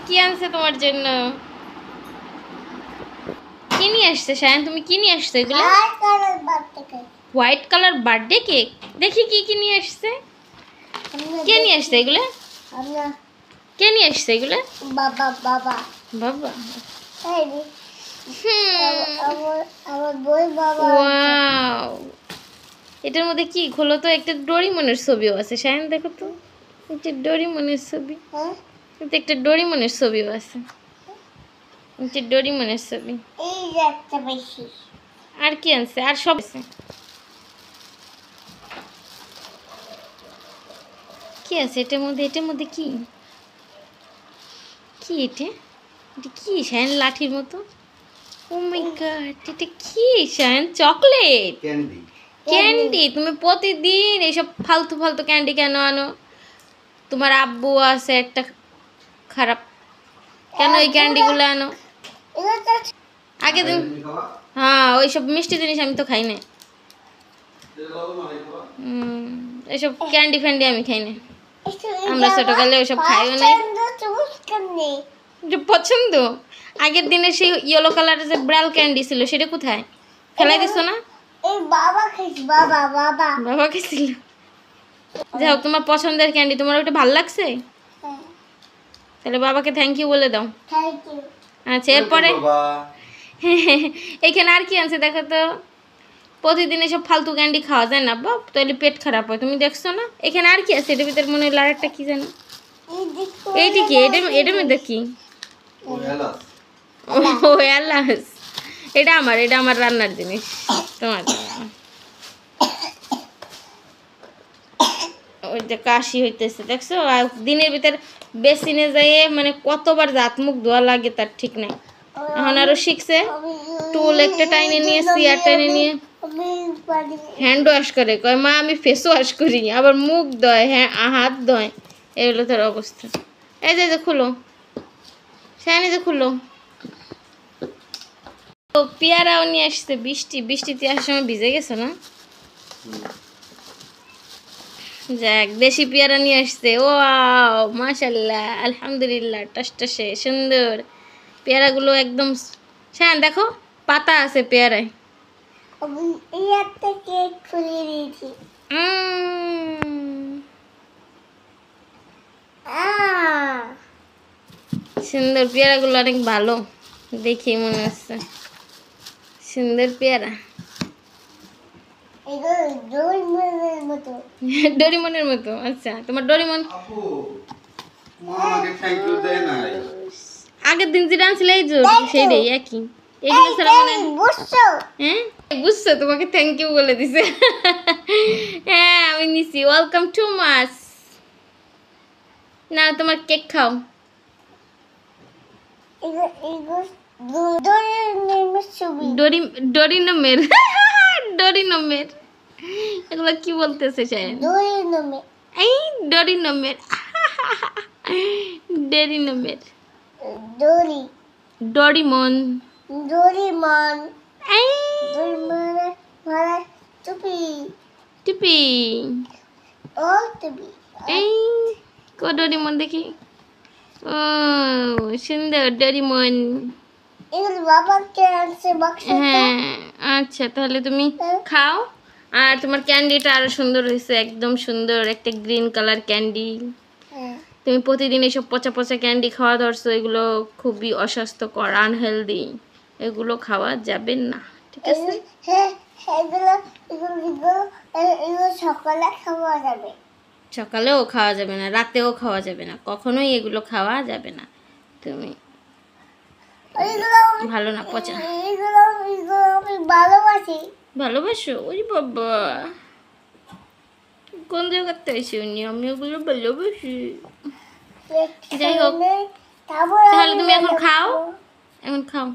কি আনছে তোমার জন্য? কি নিয়ে আসছে শায়ান? তুমি কি নিয়ে আসছো এগুলো? White colour birthday cake. দেখি কি কি নিয়ে আসছে। কে নিয়ে আসছে এগুলো? কে নিয়ে আসছে এগুলো? বাবা বাবা বাবা। আমার বই বাবা। ওয়াও, এটার মধ্যে কি? খোলো তো। একটা ডোরিমনের ছবিও আছে শায়ান, দেখো তো। একটা ডোরিমনের ছবি। এটা একটা ডোরিমনের ছবিও আছে। একটা ডোরিমনের ছবি। এই যে একটা বেশি। আর কি আনছে? আর সব আছে। কি আছে এটার মধ্যে? এটার মধ্যে কি? কি এটা? এটা কি শায়ান? লাঠির মতো। ও মাই গড, এটা কি শায়ান? Chocolate candy. ক্যান্ডি। তুমি প্রতিদিন এইসব ফালতু ফালতু ক্যান্ডি কেন আনো? তোমার আব্বু আছে একটা খারাপ, কেন এই ক্যান্ডিগুলো আনো? আগে দিন। হ্যাঁ, ওইসব মিষ্টি জিনিস আমি তো খাই না। এইসব ক্যান্ডি ফ্যান্ডি আমি খাই না। আমরা ছোটকালে ওইসব খাইও নাই। পছন্দ। আগের দিনে সেই ইয়েলো কালারের যে ব্রাল ক্যান্ডি ছিল, সেটা কোথায়? ফেলাই দিছো না? বাবা খাইছি। বাবা বাবা বাবা খেয়েছিল। যাই হোক, তোমার পছন্দের ক্যান্ডি, তোমার ওটা ভালো লাগছে? তাহলে বাবাকে থ্যাংক ইউ বলে দাও। Thank you. আচ্ছা, এরপরে এখানে আর কি আছে দেখো তো। প্রতিদিন এসব ফালতু ক্যান্ডি খাওয়া যায় না বাপ, তাহলে পেট খারাপ হয়। তুমি দেখছো না? এখানে আর কি আছে? এটার ভিতরে মনে হয় লাড়াটা কি জানো? এইটা কি? এটার মধ্যে কি? ও এলাচ। এটা আমার রান্নার জিনিস। তোমার ওই যে কাশি হইতেছে দেখছো? আর দিনের ভিতর বেসিনে যাইয়ে মানে কতবার দাঁত মুখ ধোয়া লাগে তার ঠিক নাই। এখন আরো শিখছে। টুল একটা টাইনে নিয়ে, সিয়ার টাইনে নিয়ে হ্যান্ড ওয়াশ করে। কয় মা আমি ফেস ওয়াশ করি, আবার মুখ ধোয়, হ্যাঁ হাত ধোয়। এই হলো তার অবস্থা। এই যে খুলো শায়ান, এই যে খুলো। তো পেয়ারাও নিয়ে আসছে। বৃষ্টিতে আসার সময় ভিজে গেছে না? যাক, দেশি পেয়ারা নিয়ে আসছে। ও মাশাল্লাহ, আলহামদুলিল্লাহ, টসটসে সুন্দর পেয়ারাগুলো একদম। শায়ান দেখো, পাতা আছে পেয়ারায়। এই একটা কেক খুলে দিয়েছি। সুন্দর পেয়ারাগুলো, অনেক ভালো দেখি মনে হচ্ছে। সুন্দর পেয়ারা। ডোরিমনের মতো। ডোরিমনের মতো। আচ্ছা, তোমার ডোরিমন আগের দিন যেটা আনছিল এই যে সেইটাই একই। এগুলো ছাড়া মানে বুঝছো? হ্যাঁ বুঝছো, তোমাকে থ্যাংক ইউ বলে দিছে। হ্যাঁ আমি নিছি। ওয়েলকাম টু মাস। না তোমার কেক খাও। ডোরিনমের। ডোরিনমের এগুলো কি বলতেছে শায়ন? এই ডোরিনমের। ডোরিনমের। ডোরিমন। ডোরিমন। এই মানে টুপি। টিপি। ও টুপি। এই কো ডোরিমন দেখি। ও সুন্দর ডোরিমন। এগুলো বাবাকে আনছে বাক্সটা। হ্যাঁ আচ্ছা, তাহলে তুমি খাও। আর তোমার ক্যান্ডিটা আরো সুন্দর হয়েছে, একদম সুন্দর একটা গ্রিন কালার ক্যান্ডি। তুমি প্রতিদিন এইসব পচা পচা ক্যান্ডি খাওয়া ধরছো, এগুলো খুবই অস্বাস্থ্যকর, আনহেলদি। এগুলো খাওয়া যাবে না, ঠিক আছে? হ্যাঁ, এগুলো সকালে খাওয়া যাবে। সকালেও খাওয়া যাবে না, রাতেও খাওয়া যাবে না, কখনোই এগুলো খাওয়া যাবে না। তুমি ভালো না, পচা। এগুলো আমি ভালোবাসি। ভালোবাসো? ওই বাবা, কোন জায়গাতে এসে উনি? আমি ওগুলো ভালোবাসি। যাই হোক, তাহলে তুমি এখন খাও, এখন খাও।